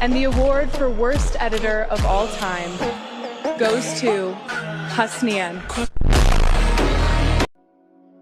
And the award for worst editor of all time goes to Hasnian.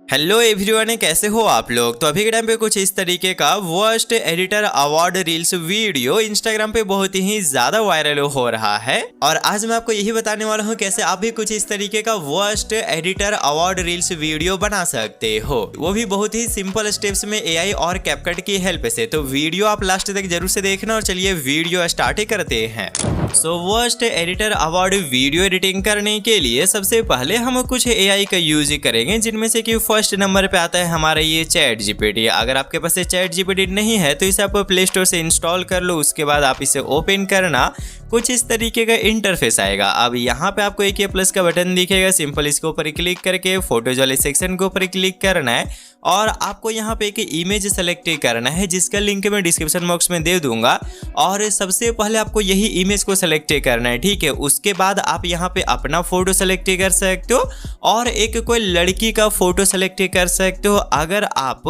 Hello everyone, कैसे हो आप लोग। तो अभी के टाइम पे कुछ इस तरीके का worst editor award reels video Instagram पे बहुत ही ज्यादा वायरल हो रहा है और आज मैं आपको यही बताने वाला हूँ कैसे आप भी कुछ इस तरीके का worst editor award reels video बना सकते हो, वो भी बहुत ही सिंपल स्टेप्स में एआई और कैपकट की हेल्प से। तो वीडियो आप लास्ट तक जरूर से देखना और चलिए वीडियो स्टार्ट करते हैं। So worst editor award video editing करने के लिए सबसे पहले हम कुछ एआई का यूज करेंगे, जिनमें से कि फर्स्ट नंबर पे आता है हमारा ये चैट जीपीटी। अगर आपके पास ये चैट जीपीटी नहीं है तो इसे आप प्ले स्टोर से इंस्टॉल कर लो। उसके बाद आप इसे ओपन करना, कुछ इस तरीके का इंटरफेस आएगा। अब यहाँ पे आपको एक प्लस का बटन दिखेगा, सिंपल इसके ऊपर क्लिक करके फोटोज वाले सेक्शन के ऊपर क्लिक करना है और आपको यहाँ पे एक इमेज सेलेक्ट करना है, जिसका लिंक मैं डिस्क्रिप्शन बॉक्स में दे दूंगा। और सबसे पहले आपको यही इमेज को सेलेक्ट करना है, ठीक है। उसके बाद आप यहाँ पे अपना फोटो सेलेक्ट कर सकते हो और एक कोई लड़की का फोटो सेलेक्ट कर सकते हो। अगर आप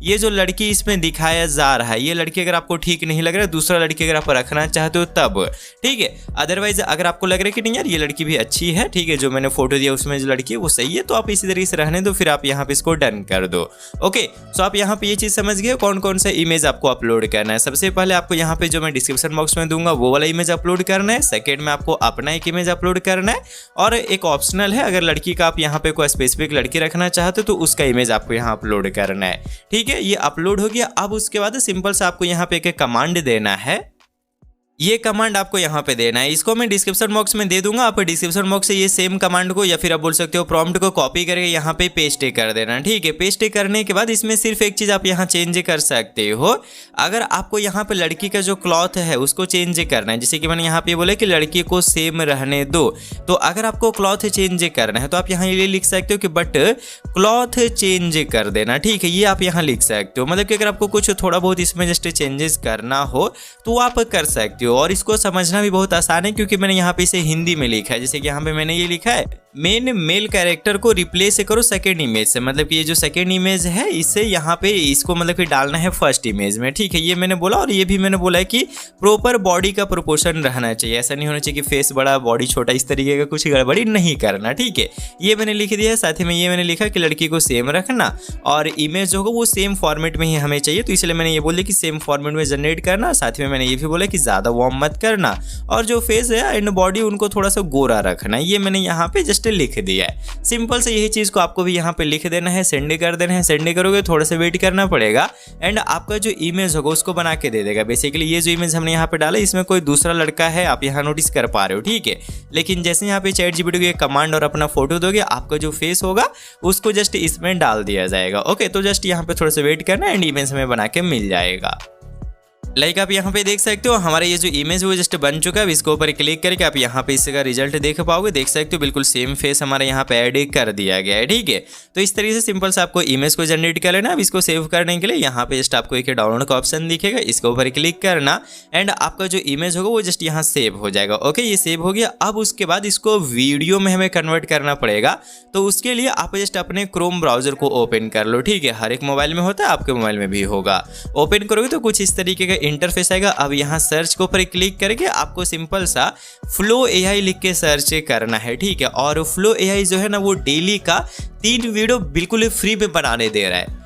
ये जो लड़की इसमें दिखाया जा रहा है, ये लड़की अगर आपको ठीक नहीं लग रहा है, दूसरा लड़की अगर आप रखना चाहते हो तब, ठीक है। अदरवाइज अगर आपको लग रहा है कि नहीं यार ये लड़की भी अच्छी है, ठीक है, जो मैंने फोटो दिया उसमें जो लड़की है वो सही है, तो आप इसी तरीके से रहने दो, फिर आप यहाँ पे इसको डन कर दो। ओके, सो आप यहाँ पे ये चीज समझ गए कौन कौन सा इमेज आपको अपलोड करना है। सबसे पहले आपको यहाँ पे जो मैं डिस्क्रिप्शन बॉक्स में दूंगा वो वाला इमेज अपलोड करना है। सेकंड में आपको अपना एक इमेज अपलोड करना है और एक ऑप्शनल है, अगर लड़की का आप यहाँ पे कोई स्पेसिफिक लड़की रखना चाहते हो तो उसका इमेज आपको यहाँ अपलोड करना है, ठीक है। ये अपलोड हो गया। अब उसके बाद सिंपल से आपको यहाँ पे एक कमांड देना है। ये कमांड आपको यहाँ पे देना है, इसको मैं डिस्क्रिप्शन बॉक्स में दे दूंगा। आप डिस्क्रिप्शन बॉक्स से ये सेम कमांड को या फिर आप बोल सकते हो प्रॉम्प्ट को कॉपी करके यहाँ पे पेस्ट कर देना, ठीक है। पेस्ट करने के बाद इसमें सिर्फ एक चीज आप यहाँ चेंज कर सकते हो। अगर आपको यहाँ पे लड़की का जो क्लॉथ है उसको चेंज करना है, जैसे कि मैंने यहाँ पे बोला कि लड़की को सेम रहने दो, तो अगर आपको क्लॉथ चेंज करना है तो आप यहाँ ये लिख सकते हो कि बट क्लॉथ चेंज कर देना, ठीक है। ये आप यहाँ लिख सकते हो, मतलब कि अगर आपको कुछ थोड़ा बहुत इसमें जस्ट चेंजेस करना हो तो आप कर सकते हो। और इसको समझना भी बहुत आसान है क्योंकि मैंने यहाँ पे इसे हिंदी में लिखा है। जैसे कि यहाँ पे मैंने ये लिखा है, मेन मेल कैरेक्टर को रिप्लेस करो सेकेंड इमेज से, मतलब कि ये जो सेकेंड इमेज है इससे यहाँ पे इसको मतलब कि डालना है फर्स्ट इमेज में, ठीक है। ये मैंने बोला और ये भी मैंने बोला है कि प्रॉपर बॉडी का प्रोपोर्शन रहना चाहिए, ऐसा नहीं होना चाहिए कि फेस बड़ा बॉडी छोटा, इस तरीके का कुछ गड़बड़ी नहीं करना, ठीक है। ये मैंने लिख दिया है। साथ ही में ये मैंने लिखा कि लड़की को सेम रखना और इमेज जो होगा वो सेम फॉर्मेट में ही हमें चाहिए, तो इसलिए मैंने ये बोल दिया कि सेम फॉर्मेट में जनरेट करना। साथ में मैंने ये भी बोला कि ज्यादा वार्म मत करना और जो फेस है एंड बॉडी उनको थोड़ा सा गोरा रखना, ये मैंने यहाँ पे जस्ट लिख दिया है। सिंपल से यही चीज को आपको भी यहाँ पे लिख देना है, सेंड कर देना है। सेंड करोगे थोड़ा सा वेट करना पड़ेगा एंड आपका जो इमेज होगा उसको बना के दे देगा। बेसिकली ये जो इमेज हमने यहाँ पे डाला इसमें कोई दूसरा लड़का है, आप यहाँ नोटिस कर पा रहे हो, ठीक है। लेकिन जैसे यहाँ पे चैट जीपीटी को ये कमांड और अपना फोटो दोगे, आपका जो फेस होगा उसको जस्ट इसमें डाल दिया जाएगा। ओके, तो जस्ट यहाँ पे थोड़ा सा वेट करना एंड इमेज हमें बना के मिल जाएगा। लाइक आप यहाँ पे देख सकते हो हमारा ये जो इमेज वो जस्ट बन चुका है। इसके ऊपर क्लिक करके आप यहाँ पे इसका रिजल्ट देख पाओगे, देख सकते हो बिल्कुल सेम फेस हमारा यहाँ पे ऐड कर दिया गया है, ठीक है। तो इस तरीके से सिंपल से आपको इमेज को जनरेट कर लेना। अब इसको सेव करने के लिए यहाँ पे जस्ट आपको एक डाउनलोड का ऑप्शन दिखेगा, इसके ऊपर क्लिक करना एंड आपका जो इमेज होगा वो जस्ट यहाँ सेव हो जाएगा। ओके, ये सेव हो गया। अब उसके बाद इसको वीडियो में हमें कन्वर्ट करना पड़ेगा, तो उसके लिए आप जस्ट अपने क्रोम ब्राउजर को ओपन कर लो, ठीक है। हर एक मोबाइल में होता है, आपके मोबाइल में भी होगा। ओपन करोगे तो कुछ इस तरीके का इंटरफेस आएगा। अब यहाँ सर्च के ऊपर क्लिक करके आपको सिंपल सा फ्लो एआई लिख के सर्च करना है, ठीक है। और फ्लो एआई जो है ना वो डेली का 3 वीडियो बिल्कुल फ्री में बनाने दे रहा है।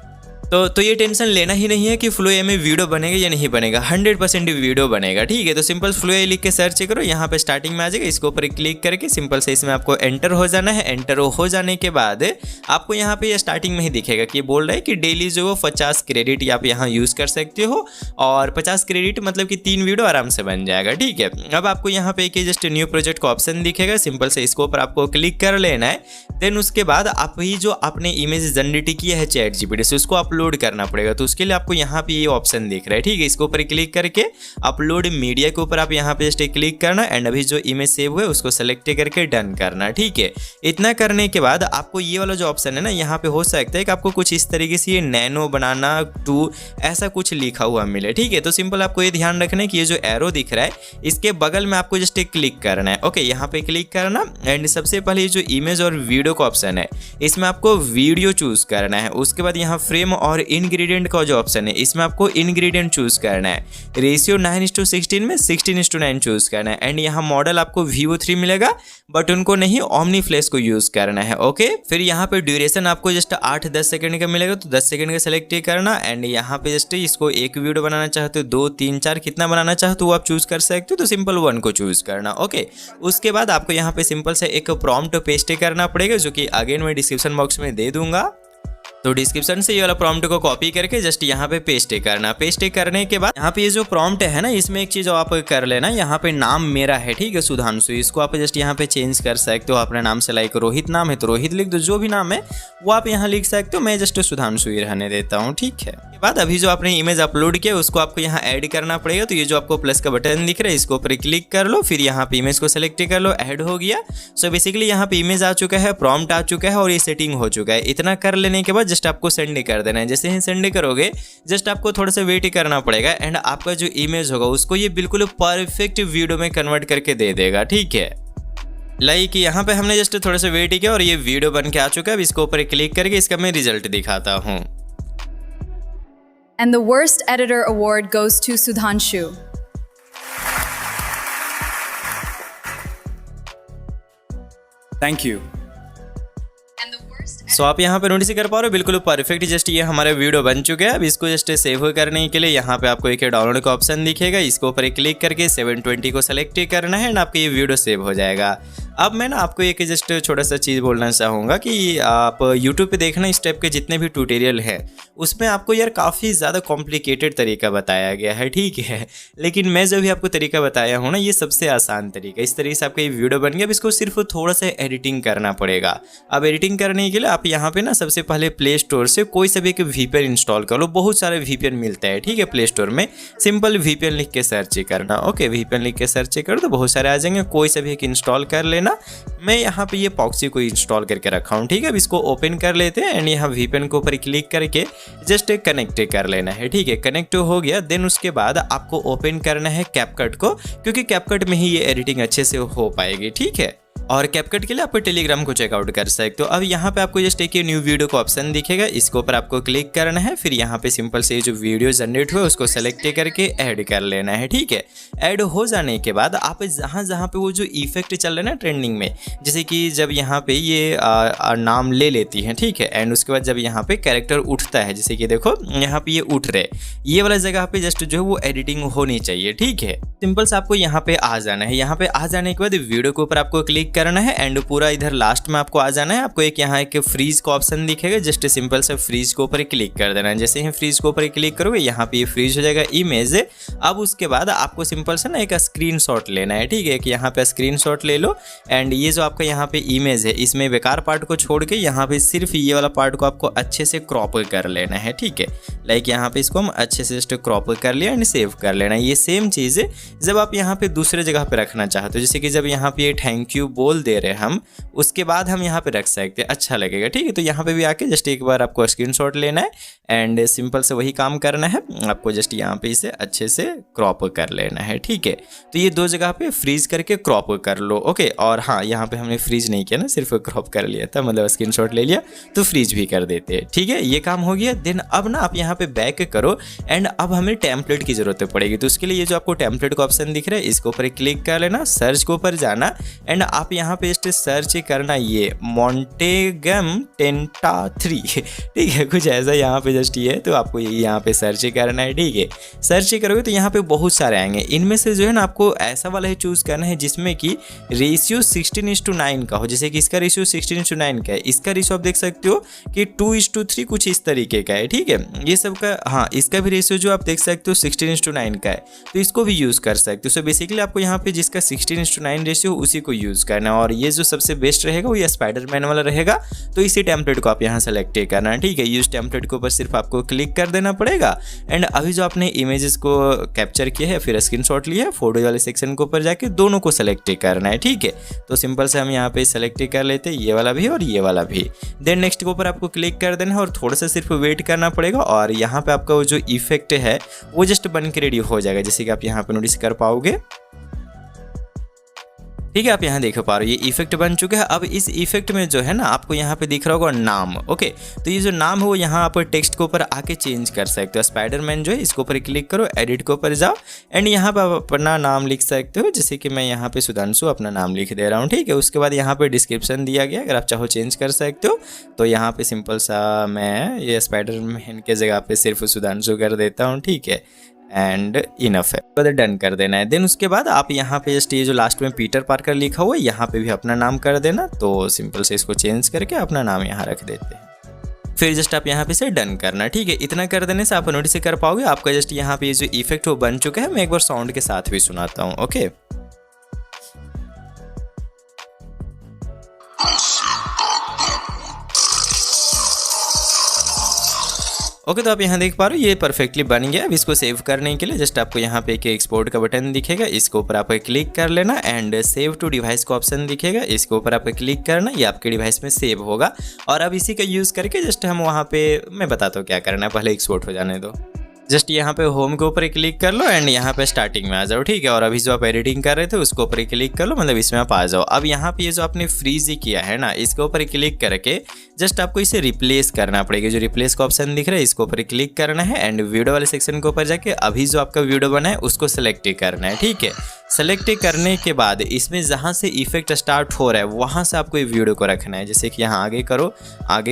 तो ये टेंशन लेना ही नहीं है कि फ्लो एआई में वीडियो बनेगा या नहीं बनेगा, 100% वीडियो बनेगा, ठीक है। तो सिंपल फ्लो एआई लिख के सर्च करो, यहाँ पे स्टार्टिंग में आ जाएगा। इसके ऊपर क्लिक करके सिंपल से इसमें आपको एंटर हो जाना है। एंटर हो जाने के बाद आपको यहाँ पे स्टार्टिंग में ही दिखेगा कि ये बोल रहा है कि डेली जो 50 क्रेडिट आप यहाँ यूज़ कर सकते हो और 50 क्रेडिट मतलब कि 3 वीडियो आराम से बन जाएगा, ठीक है। अब आपको यहाँ पे एक जस्ट न्यू प्रोजेक्ट का ऑप्शन दिखेगा, सिंपल से इसके ऊपर आपको क्लिक कर लेना है। देन उसके बाद आप ही जो आपने इमेज जनरेट किया है चैट जीपीटी से उसको अपलोड करना पड़ेगा। तो उसके लिए आपको यहाँ पे ये ऑप्शन दिख रहा है, ठीक है। इसके ऊपर क्लिक करके अपलोड मीडिया के ऊपर आप यहाँ पे जस्ट क्लिक करना एंड अभी जो इमेज सेव हुआ है उसको सेलेक्ट करके डन करना, ठीक है। इतना करने के बाद आपको ये वाला जो ऑप्शन है ना, यहाँ पे हो सकता है कि आपको कुछ इस तरीके से ये नैनो बनाना 2 ऐसा कुछ लिखा हुआ मिले, ठीक है। तो सिंपल आपको ये ध्यान रखना है कि ये जो एरो दिख रहा है इसके बगल में आपको जस्ट क्लिक करना है। ओके, यहाँ पे क्लिक करना एंड सबसे पहले ये जो इमेज और वीडियो का ऑप्शन है इसमें आपको वीडियो चूज करना है। उसके बाद यहाँ फ्रेम और इंग्रेडिएंट का जो ऑप्शन है इसमें आपको इंग्रेडिएंट चूज करना है। रेशियो 9:16 में 16:9 चूज करना है। एंड यहाँ मॉडल आपको Vivo 3 मिलेगा, बट उनको नहीं Omni Flash को यूज करना है। ओके, फिर यहाँ पे ड्यूरेशन आपको जस्ट 8-10 सेकंड का मिलेगा, तो 10 सेकंड का सेलेक्ट करना। एंड यहाँ पे जस्ट इसको एक वीडियो बनाना चाहते हो, 2, 3, 4 कितना बनाना चाहते हो वो आप चूज कर सकते हो, तो सिंपल 1 को चूज करना। ओके, उसके बाद आपको यहाँ पे सिंपल से एक प्रॉम्प्ट पेस्ट करना पड़ेगा, जो कि अगेन मैं डिस्क्रिप्शन बॉक्स में दे दूंगा। तो डिस्क्रिप्शन से ये वाला प्रॉम्प्ट को कॉपी करके जस्ट यहाँ पे पेस्ट करना। पेस्ट करने के बाद यहाँ पे ये जो प्रॉम्प्ट है ना, इसमें एक चीज आप कर लेना, यहाँ पे नाम मेरा है, ठीक है, सुधांशु, इसको आप जस्ट यहाँ पे चेंज कर सकते हो अपने नाम से। लाइक रोहित नाम है तो रोहित लिख दो, जो भी नाम है वो आप यहाँ लिख सकते हो। मैं जस्ट सुधांशु ही रहने देता हूँ, ठीक है। उसके बाद अभी जो आपने इमेज अपलोड किया उसको आपको यहाँ ऐड करना पड़ेगा। तो ये जो आपको प्लस का बटन दिख रहा है इसको ऊपर क्लिक कर लो, फिर यहाँ पे इमेज को सेलेक्ट कर लो, ऐड हो गया। सो बेसिकली यहाँ पे इमेज आ चुका है, प्रॉम्प्ट आ चुका है और ये सेटिंग हो चुका है। इतना कर लेने के बाद जस्ट आपको सेंड कर देना है। जैसे ही सेंड करोगे जस्ट आपको थोड़ा सा वेट करना पड़ेगा, एंड आपका जो इमेज होगा उसको ये बिल्कुल परफेक्ट वीडियो में कन्वर्ट करके दे देगा, ठीक है। लाइक यहाँ पे हमने जस्ट थोड़ा सा वेट किया और ये वीडियो बन के आ चुका है। अब इसको ऊपर क्लिक करके इसका मैं रिजल्ट दिखाता हूँ। And the worst editor award goes to Sudhanshu. Thank you. सो आप यहाँ पे नोटिस कर पा रहे हो, बिल्कुल परफेक्ट जस्ट ये हमारा वीडियो बन चुका है। अब इसको जस्ट सेव करने के लिए यहाँ पे आपको एक डाउनलोड का ऑप्शन दिखेगा, इसको ऊपर क्लिक करके 720 को सेलेक्ट करना है, एंड आपका ये वीडियो सेव हो जाएगा। अब मैं ना आपको एक जस्ट छोटा सा चीज़ बोलना चाहूँगा कि आप YouTube पे देखना इस टाइप के जितने भी ट्यूटोरियल हैं उसमें आपको यार काफ़ी ज़्यादा कॉम्प्लिकेटेड तरीका बताया गया है, ठीक है। लेकिन मैं जो भी आपको तरीका बताया हूँ ना, ये सबसे आसान तरीका। इस तरीके से आपका ये वीडियो बन गया। अब इसको सिर्फ थोड़ा सा एडिटिंग करना पड़ेगा। अब एडिटिंग करने के लिए आप यहाँ पे ना सबसे पहले प्ले स्टोर से कोई सा भी एक VPN इंस्टॉल कर लो। बहुत सारे VPN मिलता है, ठीक है। प्ले स्टोर में सिंपल VPN लिख के सर्च करना। ओके, VPN लिख के सर्च कर तो बहुत सारे आ जाएंगे, कोई सा भी एक इंस्टॉल कर लेना। मैं यहाँ पे ये पॉक्सी को इंस्टॉल करके रखा हूँ, ठीक है। अब इसको ओपन कर लेते हैं, एंड यहाँ VPN के ऊपर क्लिक करके जस्ट कनेक्ट कर लेना है, ठीक है। कनेक्ट हो गया, देन उसके बाद आपको ओपन करना है कैपकट को, क्योंकि कैपकट में ही ये एडिटिंग अच्छे से हो पाएगी, ठीक है। और कैपकट के लिए आप टेलीग्राम को चेकआउट कर सकते हो। अब यहाँ पे आपको जस्ट एक न्यू वीडियो का ऑप्शन दिखेगा, इसके ऊपर आपको क्लिक करना है। फिर यहाँ पे सिंपल से जो वीडियो जनरेट हुआ उसको सेलेक्ट करके ऐड कर लेना है, ठीक है। ऐड हो जाने के बाद आप जहाँ पे वो जो इफेक्ट चल रहा है ना ट्रेंडिंग में, जैसे कि जब यहाँ पे ये नाम ले लेती है, ठीक है, एंड उसके बाद जब यहाँ पे कैरेक्टर उठता है, जैसे कि देखो यहाँ पे ये उठ रहे, ये वाला जगह पे जस्ट जो है वो एडिटिंग होनी चाहिए, ठीक है। सिंपल से आपको यहाँ पे आ जाना है। यहाँ पे आ जाने के बाद वीडियो के ऊपर आपको क्लिक करना है, एंड पूरा इधर लास्ट में आपको आ जाना है। आपको एक यहाँ एक फ्रीज का ऑप्शन दिखेगा, जस्ट सिंपल से फ्रीज के ऊपर क्लिक कर देना है। जैसे ही फ्रीज के ऊपर क्लिक करोगे यहाँ पे ये फ्रीज हो जाएगा इमेज। अब उसके बाद आपको सिंपल से ना एक स्क्रीनशॉट लेना है, ठीक है। एक यहाँ पे स्क्रीनशॉट ले लो, एंड ये जो आपका यहाँ पे इमेज है इसमें बेकार पार्ट को छोड़ के यहाँ पे सिर्फ ये वाला पार्ट को आपको अच्छे से क्रॉप कर लेना है, ठीक है। लाइक यहाँ पे इसको हम अच्छे से जस्ट क्रॉप कर लिया एंड सेव कर लेना है। ये सेम चीज़ है जब आप यहाँ पे दूसरे जगह पे रखना चाहते हो, जैसे कि जब यहाँ पे ये थैंक यू बोल दे रहे हम, उसके बाद हम यहाँ पे रख सकते हैं, अच्छा लगेगा, ठीक है। तो यहाँ पे भी आके जस्ट एक बार आपको स्क्रीनशॉट लेना है, एंड सिंपल से वही काम करना है। आपको जस्ट यहाँ पे इसे अच्छे से क्रॉप कर लेना है, ठीक है। तो ये दो जगह पे फ्रीज करके क्रॉप कर लो, ओके। और हाँ, यहाँ पे हमने फ्रीज नहीं किया ना, सिर्फ क्रॉप कर लिया था, मतलब स्क्रीनशॉट ले लिया तो फ्रीज भी कर देते हैं, ठीक है। ये काम हो गया। देन अब ना आप यहाँ पे बैक करो, एंड अब हमें टेम्पलेट की जरूरत पड़ेगी। तो उसके लिए ये जो आपको टेम्पलेट का ऑप्शन दिख रहा है इसके ऊपर क्लिक कर लेना, सर्च के ऊपर जाना, एंड आप यहाँ पे जस्ट सर्च करना ये मॉन्टेगम टेंटा 3, ठीक है, कुछ ऐसा यहाँ पे जस्ट ये है। तो आपको ये यहाँ पे सर्च करना है, ठीक है। सर्च करोगे तो यहाँ पे बहुत सारे आएंगे, इनमें से जो है ना आपको ऐसा वाला ही चूज करना है जिसमें कि रेशियो 16:9 का हो। जैसे कि इसका रेशियो 16:9 का है, इसका रेशियो आप देख सकते हो कि 2:3 कुछ इस तरीके का है, ठीक है। ये सब का हाँ, इसका भी रेशियो जो आप देख सकते हो 16:9 का है, तो इसको भी यूज कर सकते हो। सो बेसिकली आपको यहाँ पे जिसका 16:9 रेशियो उसी को यूज करना है, और ये जो सबसे बेस्ट रहेगा वो ये स्पाइडरमैन वाला रहेगा। तो इसी टेम्पलेट को आप यहाँ सेलेक्ट करना है, ठीक है। यूज टेम्पलेट के ऊपर सिर्फ आपको क्लिक कर देना पड़ेगा, एंड अभी जो आपने इमेजेस को कैप्चर किया है फिर स्क्रीनशॉट लिया है, फोटो वाले सेक्शन के ऊपर जाके दोनों को सेलेक्ट करना है, ठीक है। तो सिंपल से हम यहाँ पे सेलेक्ट कर लेते हैं, ये वाला भी और ये वाला भी। देन नेक्स्ट के ऊपर आपको क्लिक कर देना है और थोड़ा सा सिर्फ वेट करना पड़ेगा, और यहाँ पे आपका वो जो इफेक्ट है वो जस्ट बन के रेडी हो जाएगा, जैसे कि आप यहाँ पे नोटिस कर पाओगे। ठीक है, आप यहाँ देख पा रहे हो ये इफेक्ट बन चुका है। अब इस इफेक्ट में जो है ना आपको यहाँ पे दिख रहा होगा नाम। ओके, तो ये जो नाम है वो यहाँ आप टेक्स्ट के ऊपर आके चेंज कर सकते हो। स्पाइडरमैन जो है इसके ऊपर क्लिक करो, एडिट के ऊपर जाओ एंड यहाँ पे आप अपना नाम लिख सकते हो। जैसे कि मैं यहाँ पे सुधांशु अपना नाम लिख दे रहा हूँ। ठीक है, उसके बाद यहाँ पे डिस्क्रिप्शन दिया गया, अगर आप चाहो चेंज कर सकते हो। तो यहाँ पे सिंपल सा मैं ये स्पाइडरमैन के जगह पे सिर्फ सुधांशु कर देता हूँ। ठीक है, एंड इनफ है, तो डन कर देना है। देन उसके बाद आप यहाँ पे जस्ट ये जो लास्ट में पीटर पार्कर लिखा हुआ है यहाँ पे भी अपना नाम कर देना। तो सिंपल से इसको चेंज करके अपना नाम यहाँ रख देते हैं। फिर जस्ट आप यहाँ पे से डन करना। ठीक है, इतना कर देने से आप नोटिस कर पाओगे आपका जस्ट यहाँ पे ये जो इफेक्ट वो बन चुका है। मैं एक बार साउंड के साथ भी सुनाता हूँ। ओके, ओके, तो आप यहाँ देख पा रहे हो ये परफेक्टली बन गया। अब इसको सेव करने के लिए जस्ट आपको यहाँ पे एक एक्सपोर्ट का बटन दिखेगा, इसके ऊपर आपको क्लिक कर लेना एंड सेव टू डिवाइस का ऑप्शन दिखेगा, इसके ऊपर आपको क्लिक करना, ये आपके डिवाइस में सेव होगा। और अब इसी का यूज़ करके जस्ट हम वहाँ पे मैं बताता हूँ क्या करना है, पहले एक्सपोर्ट हो जाने दो। जस्ट यहाँ पे होम के ऊपर क्लिक कर लो एंड यहाँ पे स्टार्टिंग में आ जाओ। ठीक है, और अभी जो आप एडिटिंग कर रहे थे उसके ऊपर क्लिक कर लो, मतलब इसमें आप आ जाओ। अब यहाँ पे ये जो आपने फ्रीज किया है ना इसके ऊपर क्लिक करके जस्ट आपको इसे रिप्लेस करना पड़ेगा। जो रिप्लेस का ऑप्शन दिख रहा है इसके ऊपर क्लिक करना है एंड वीडियो वाले सेक्शन के ऊपर जाके अभी जो आपका वीडियो बना है उसको सेलेक्ट करना है। ठीक है, सेलेक्ट करने के बाद इसमें जहाँ से इफेक्ट स्टार्ट हो रहा है वहाँ से आपको ये वीडियो को रखना है। जैसे कि यहाँ आगे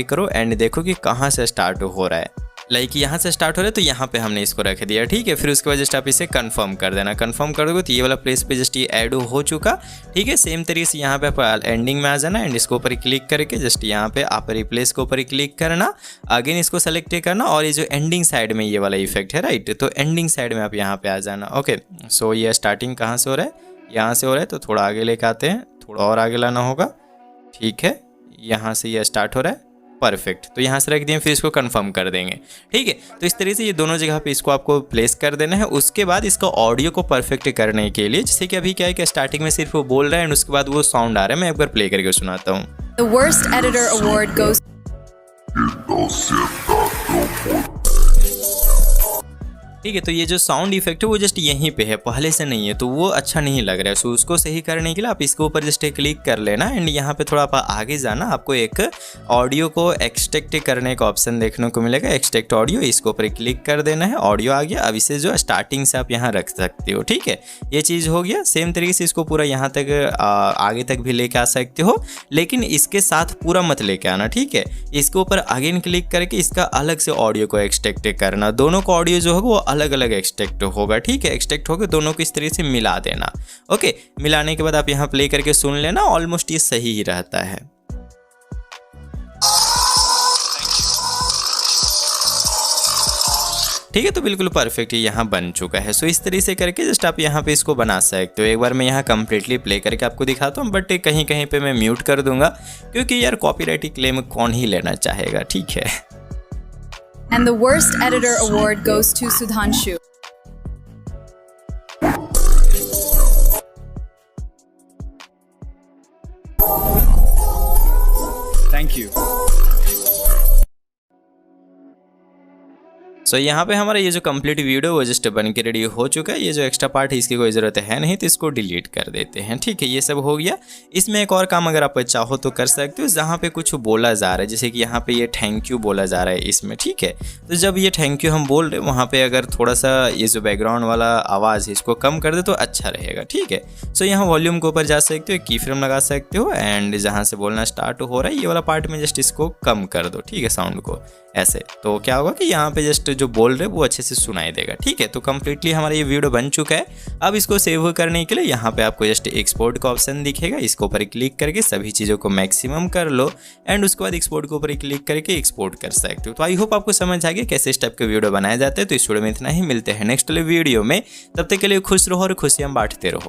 करो एंड देखो कि कहाँ से स्टार्ट हो रहा है। लाइक यहाँ से स्टार्ट हो रहा है तो यहाँ पे हमने इसको रख दिया। ठीक है, फिर उसके बाद जस्ट आप इसे कंफर्म कर देना। कंफर्म कर दोगे तो ये वाला प्लेस पे जस्ट ये ऐड हो चुका। ठीक है, सेम तरीके से यहाँ पे आप एंडिंग में आ जाना एंड इसके ऊपर क्लिक करके जस्ट यहाँ पे आप रिप्लेस के ऊपर क्लिक करना, अगेन इसको सेलेक्ट करना और ये जो एंडिंग साइड में ये वाला इफेक्ट है राइट, तो एंडिंग साइड में आप यहाँ पे आ जाना। ओके, सो ये स्टार्टिंग कहाँ से हो रहा है, यहाँ से हो रहा है, तो थोड़ा आगे लेके आते हैं, थोड़ा और आगे लाना होगा। ठीक है, यहाँ से ये स्टार्ट हो रहा है, परफेक्ट, तो यहाँ से रख दिए, फिर इसको कंफर्म कर देंगे। ठीक है, तो इस तरीके से ये दोनों जगह पे इसको आपको प्लेस कर देना है। उसके बाद इसका ऑडियो को परफेक्ट करने के लिए जैसे कि अभी क्या है कि स्टार्टिंग में सिर्फ वो बोल रहा है एंड उसके बाद वो साउंड आ रहा है, मैं एक बार प्ले करके सुनाता हूँ। The worst editor award goes ठीक है, तो ये जो साउंड इफेक्ट है वो जस्ट यहीं पे है, पहले से नहीं है, तो वो अच्छा नहीं लग रहा है। सो उसको सही करने के लिए आप इसके ऊपर जस्ट क्लिक कर लेना एंड यहाँ पे थोड़ा आप आगे जाना, आपको एक ऑडियो को एक्सट्रैक्ट करने का ऑप्शन देखने को मिलेगा, एक्सट्रैक्ट ऑडियो, इसके ऊपर क्लिक कर देना है। ऑडियो आ गया, अब इसे जो स्टार्टिंग से आप यहाँ रख सकते हो। ठीक है, ये चीज़ हो गया। सेम तरीके से इसको पूरा यहाँ तक आगे तक भी लेके आ सकते हो, लेकिन इसके साथ पूरा मत लेके आना। ठीक है, इसके ऊपर अगेन क्लिक करके इसका अलग से ऑडियो को एक्सट्रैक्ट करना, दोनों का ऑडियो जो होगा वो अलग अलग एक्सट्रैक्ट होगा। ठीक है, एक्सट्रैक्ट होकर दोनों को इस तरीके से मिला देना। ओके, मिलाने के बाद आप यहाँ प्ले करके सुन लेना, ऑलमोस्ट ये सही ही रहता है। ठीक है, तो बिल्कुल परफेक्ट यहाँ बन चुका है। सो इस तरीके से करके जस्ट आप यहाँ पे इसको बना सकते हो। एक बार मैं यहाँ कंप्लीटली प्ले करके आपको दिखाता हूँ, बट कहीं कहीं पे मैं म्यूट कर दूंगा क्योंकि यार कॉपीराइट क्लेम कौन ही लेना चाहेगा। ठीक है, and the worst editor award goes to Sudhanshu. Thank you. सो यहाँ पे हमारा ये जो कंप्लीट वीडियो वो जस्ट बन के रेडी हो चुका है। ये जो एक्स्ट्रा पार्ट है इसकी कोई ज़रूरत है नहीं, तो इसको डिलीट कर देते हैं। ठीक है, ये सब हो गया। इसमें एक और काम अगर आप चाहो तो कर सकते हो, जहाँ पे कुछ बोला जा रहा है, जैसे कि यहाँ पे ये थैंक यू बोला जा रहा है इसमें। ठीक है, तो जब ये थैंक यू हम बोल रहे हैं वहाँ पे अगर थोड़ा सा ये जो बैकग्राउंड वाला आवाज़ है इसको कम कर दे तो अच्छा रहेगा। ठीक है, सो यहाँ वॉल्यूम के ऊपर जा सकते हो, की फ्रेम लगा सकते हो एंड जहाँ से बोलना स्टार्ट हो रहा है ये वाला पार्ट में जस्ट इसको कम कर दो। ठीक है, साउंड को ऐसे, तो क्या होगा कि यहाँ पे जस्ट जो बोल रहे वो अच्छे से सुनाई देगा। ठीक है, तो कंप्लीटली हमारा ये वीडियो बन चुका है। अब इसको सेव करने के लिए यहाँ पे आपको जस्ट एक्सपोर्ट का ऑप्शन दिखेगा, इसके ऊपर क्लिक करके सभी चीज़ों को मैक्सिमम कर लो एंड उसके बाद एक्सपोर्ट के ऊपर क्लिक करके एक्सपोर्ट कर सकते हो। तो आई होप आपको समझ आ गया कैसे इस टाइप के वीडियो बनाए जाते हैं। तो इस वीडियो में इतना ही, मिलते हैं नेक्स्ट वीडियो में, तब तक के लिए खुश रहो और खुशियाँ बांटते रहो।